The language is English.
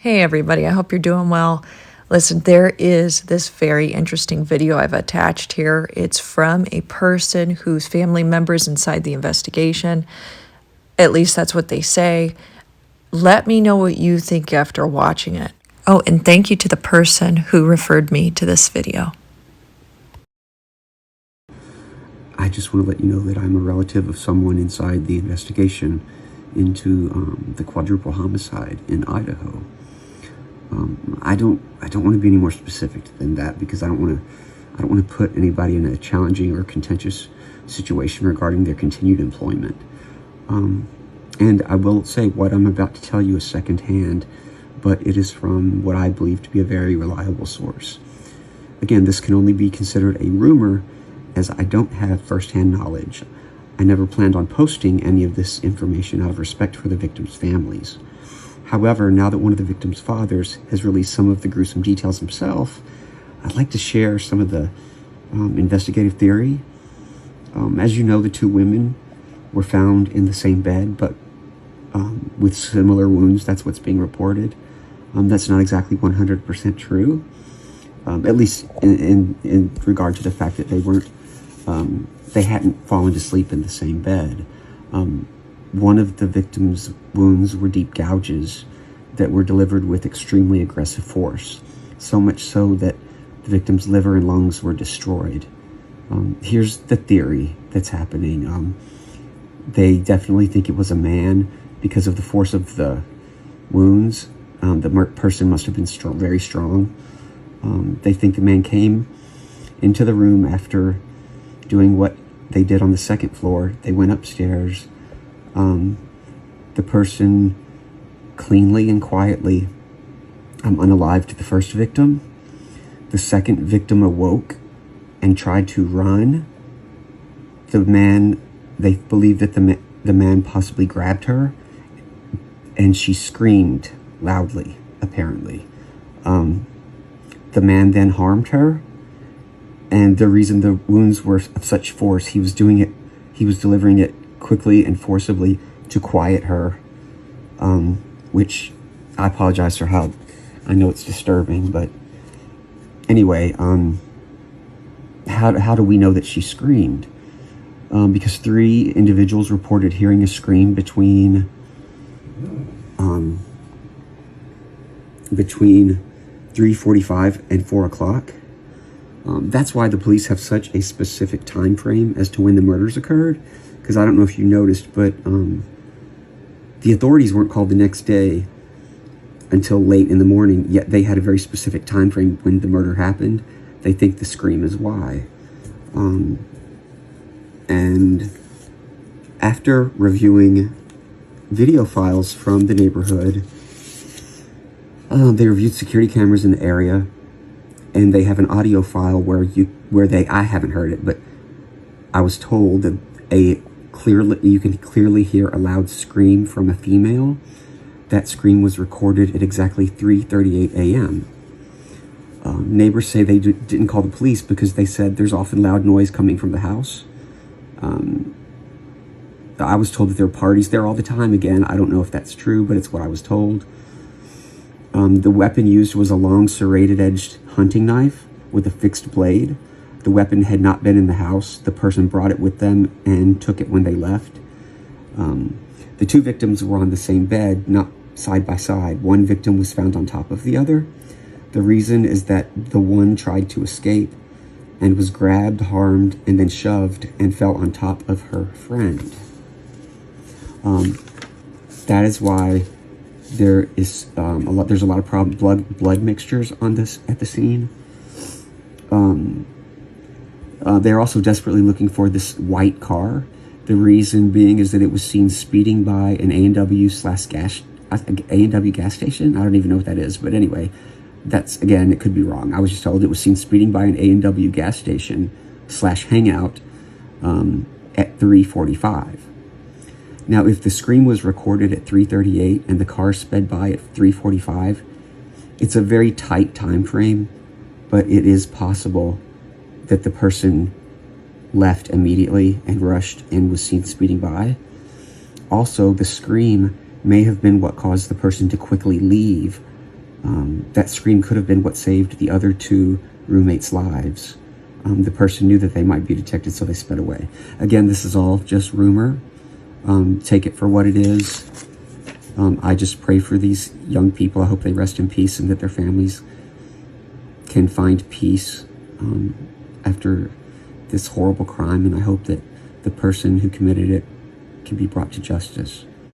Hey everybody, I hope you're doing well. Listen, there is this very interesting video I've attached here. It's from a person whose family members inside the investigation. At least that's what they say. Let me know what you think after watching it. Oh, and thank you to the person who referred me to this video. I just want to let you know that I'm a relative of someone inside the investigation into the quadruple homicide in Idaho. I don't want to be any more specific than that because I don't want to put anybody in a challenging or contentious situation regarding their continued employment. And I will say what I'm about to tell you is secondhand, but it is from what I believe to be a very reliable source. Again, this can only be considered a rumor as I don't have firsthand knowledge. I never planned on posting any of this information out of respect for the victims' families. However, now that one of the victims' fathers has released some of the gruesome details himself, I'd like to share some of the investigative theory. As you know, the two women were found in the same bed, but with similar wounds. That's what's being reported. That's not exactly 100% true, at least in regard to the fact that they hadn't fallen to sleep in the same bed. One of the victim's wounds were deep gouges that were delivered with extremely aggressive force, so much so that the victim's liver and lungs were destroyed. Here's the theory that's happening. They definitely think it was a man because of the force of the wounds. The person must have been very strong. They think the man came into the room after doing what they did on the second floor. They went upstairs. The person cleanly and quietly unalived the first victim. The second victim awoke and tried to run. They believe that the man possibly grabbed her, and she screamed loudly, apparently. The man then harmed her, and the reason the wounds were of such force, he was delivering it quickly and forcibly to quiet her, which I apologize for how I know it's disturbing, but anyway, how do we know that she screamed? Because 3 individuals reported hearing a scream between 3:45 and 4 o'clock. That's why the police have such a specific time frame as to when the murders occurred, because I don't know if you noticed, but the authorities weren't called the next day until late in the morning, yet they had a very specific time frame when the murder happened. They think the scream is why. And after reviewing video files from the neighborhood, they reviewed security cameras in the area, and they have an audio file I haven't heard it, but I was told that you can clearly hear a loud scream from a female. That scream was recorded at exactly 3:38 a.m. Neighbors say they didn't call the police because they said there's often loud noise coming from the house. I was told that there are parties there all the time. Again, I don't know if that's true, but it's what I was told. The weapon used was a long serrated-edged hunting knife with a fixed blade. The weapon had not been in the house. The person brought it with them and took it when they left. The 2 victims were on the same bed, not side by side. One victim was found on top of the other. The reason is that the one tried to escape and was grabbed, harmed, and then shoved and fell on top of her friend. That is why there's a lot of blood mixtures at the scene. They're also desperately looking for this white car. The reason being is that it was seen speeding by an A&W gas station. I don't even know what that is, but anyway, again, it could be wrong. I was just told it was seen speeding by an A&W gas station / hangout at 3:45. Now, if the scream was recorded at 3:38 and the car sped by at 3:45, it's a very tight time frame, but it is possible that the person left immediately and rushed and was seen speeding by. Also, the scream may have been what caused the person to quickly leave That scream could have been what saved the other two roommates' lives. The person knew that they might be detected, so they sped away. Again, this is all just rumor. Take it for what it is. I just pray for these young people. I hope they rest in peace and that their families can find peace after this horrible crime. And I hope that the person who committed it can be brought to justice.